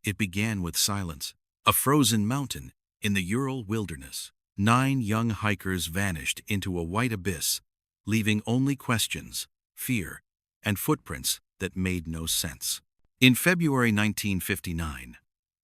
It began with silence. A frozen mountain in the Ural wilderness. 9 young hikers vanished into a white abyss, leaving only questions, fear, and footprints that made no sense. In February 1959,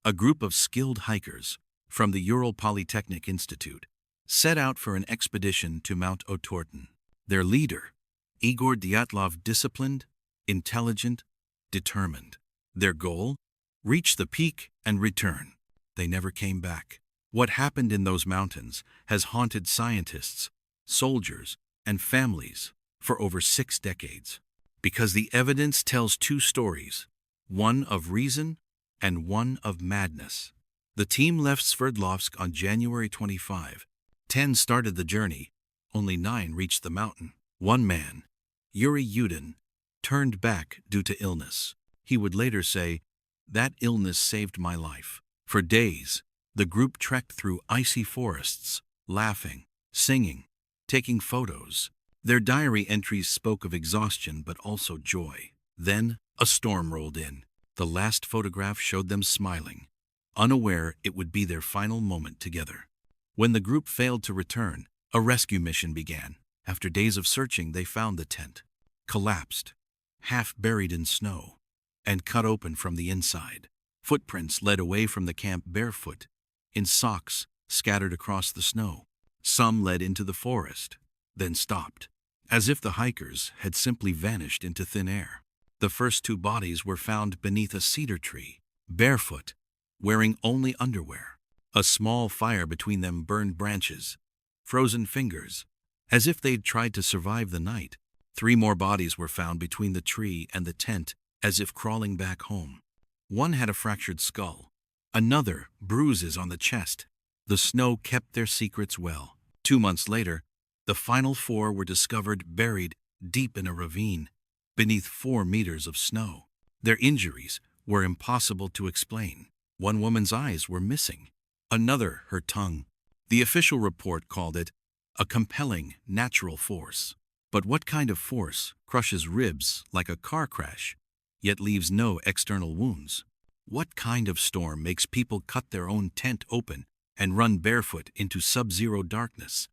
a group of skilled hikers from the Ural Polytechnic Institute set out for an expedition to Mount Otorten. Their leader, Igor Dyatlov, disciplined, intelligent, determined. Their goal? Reach the peak and return. They never came back. What happened in those mountains has haunted scientists, soldiers, and families for over 6 decades. Because the evidence tells 2 stories, one of reason and one of madness. The team left Sverdlovsk on January 25. 10 started the journey. Only 9 reached the mountain. One man, Yuri Yudin, turned back due to illness. He would later say, "That illness saved my life." For days, the group trekked through icy forests, laughing, singing, taking photos. Their diary entries spoke of exhaustion but also joy. Then, a storm rolled in. The last photograph showed them smiling, unaware it would be their final moment together. When the group failed to return, a rescue mission began. After days of searching, they found the tent, collapsed, half buried in snow, and cut open from the inside. Footprints led away from the camp barefoot, in socks scattered across the snow. Some led into the forest, then stopped, as if the hikers had simply vanished into thin air. The first 2 bodies were found beneath a cedar tree, barefoot, wearing only underwear. A small fire between them burned branches, frozen fingers, as if they'd tried to survive the night. 3 more bodies were found between the tree and the tent, as if crawling back home. One had a fractured skull, another bruises on the chest. The snow kept their secrets well. 2 months later, the final 4 were discovered buried deep in a ravine, beneath 4 meters of snow. Their injuries were impossible to explain. One woman's eyes were missing, another her tongue. The official report called it a compelling natural force. But what kind of force crushes ribs like a car crash, yet leaves no external wounds? What kind of storm makes people cut their own tent open and run barefoot into sub-zero darkness?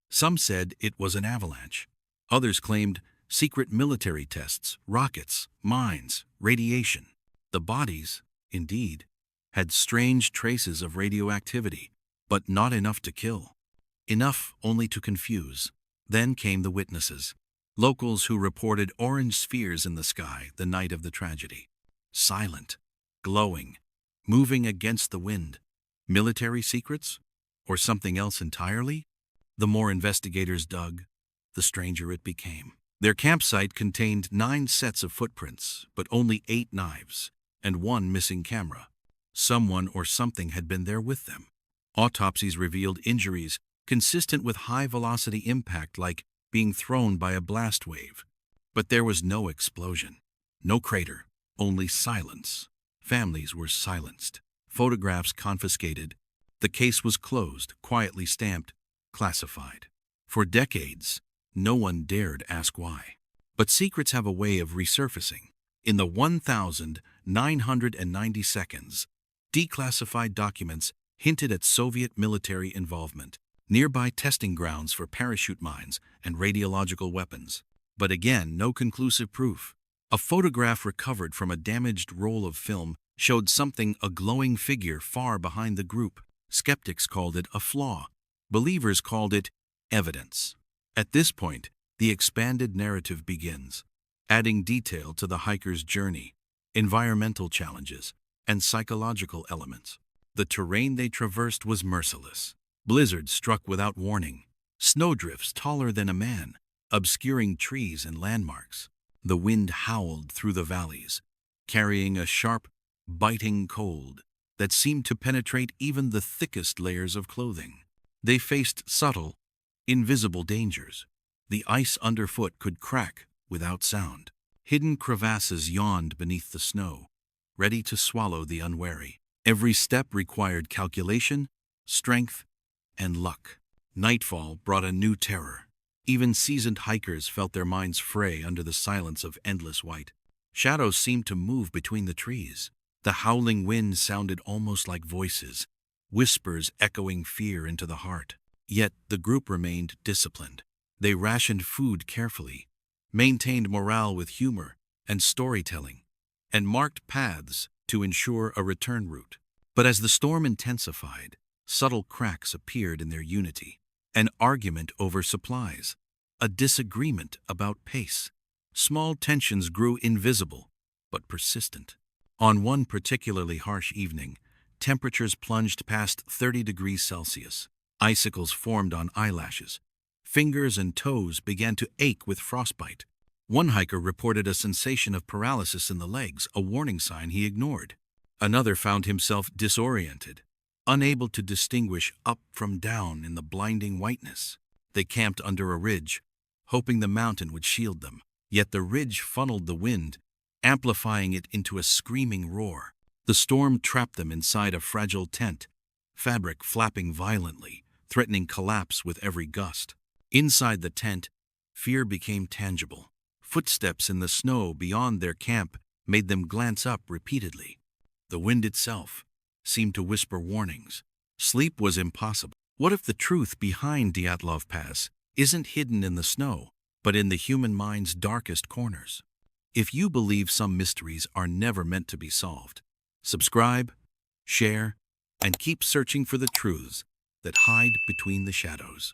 Some said it was an avalanche. Others claimed secret military tests, rockets, mines, radiation. The bodies, indeed, had strange traces of radioactivity, but not enough to kill. Enough only to confuse. Then came the witnesses, locals who reported orange spheres in the sky the night of the tragedy. Silent, glowing, moving against the wind. Military secrets? Or something else entirely? The more investigators dug, the stranger it became. Their campsite contained 9 sets of footprints, but only 8 knives, and 1 missing camera. Someone or something had been there with them. Autopsies revealed injuries consistent with high-velocity impact, like being thrown by a blast wave. But there was no explosion, no crater, only silence. Families were silenced, photographs confiscated. The case was closed, quietly stamped, classified. For decades, no one dared ask why. But secrets have a way of resurfacing. In the 1,990 seconds, declassified documents hinted at Soviet military involvement, nearby testing grounds for parachute mines and radiological weapons. But again, no conclusive proof. A photograph recovered from a damaged roll of film showed a glowing figure far behind the group. Skeptics called it a flaw. Believers called it evidence. At this point, the expanded narrative begins, adding detail to the hiker's journey, environmental challenges, and psychological elements. The terrain they traversed was merciless. Blizzards struck without warning, snowdrifts taller than a man, obscuring trees and landmarks. The wind howled through the valleys, carrying a sharp, biting cold that seemed to penetrate even the thickest layers of clothing. They faced subtle, invisible dangers. The ice underfoot could crack without sound. Hidden crevasses yawned beneath the snow, ready to swallow the unwary. Every step required calculation, strength, and luck. Nightfall brought a new terror. Even seasoned hikers felt their minds fray under the silence of endless white. Shadows seemed to move between the trees. The howling wind sounded almost like voices, whispers echoing fear into the heart. Yet the group remained disciplined. They rationed food carefully, maintained morale with humor and storytelling, and marked paths to ensure a return route. But as the storm intensified, subtle cracks appeared in their unity. An argument over supplies, a disagreement about pace. Small tensions grew invisible, but persistent. On one particularly harsh evening, temperatures plunged past 30 degrees Celsius. Icicles formed on eyelashes. Fingers and toes began to ache with frostbite. One hiker reported a sensation of paralysis in the legs, a warning sign he ignored. Another found himself disoriented, unable to distinguish up from down in the blinding whiteness. They camped under a ridge, hoping the mountain would shield them. Yet the ridge funneled the wind, amplifying it into a screaming roar. The storm trapped them inside a fragile tent, fabric flapping violently, threatening collapse with every gust. Inside the tent, fear became tangible. Footsteps in the snow beyond their camp made them glance up repeatedly. The wind itself seemed to whisper warnings. Sleep was impossible. What if the truth behind Dyatlov Pass isn't hidden in the snow, but in the human mind's darkest corners? If you believe some mysteries are never meant to be solved, subscribe, share, and keep searching for the truths that hide between the shadows.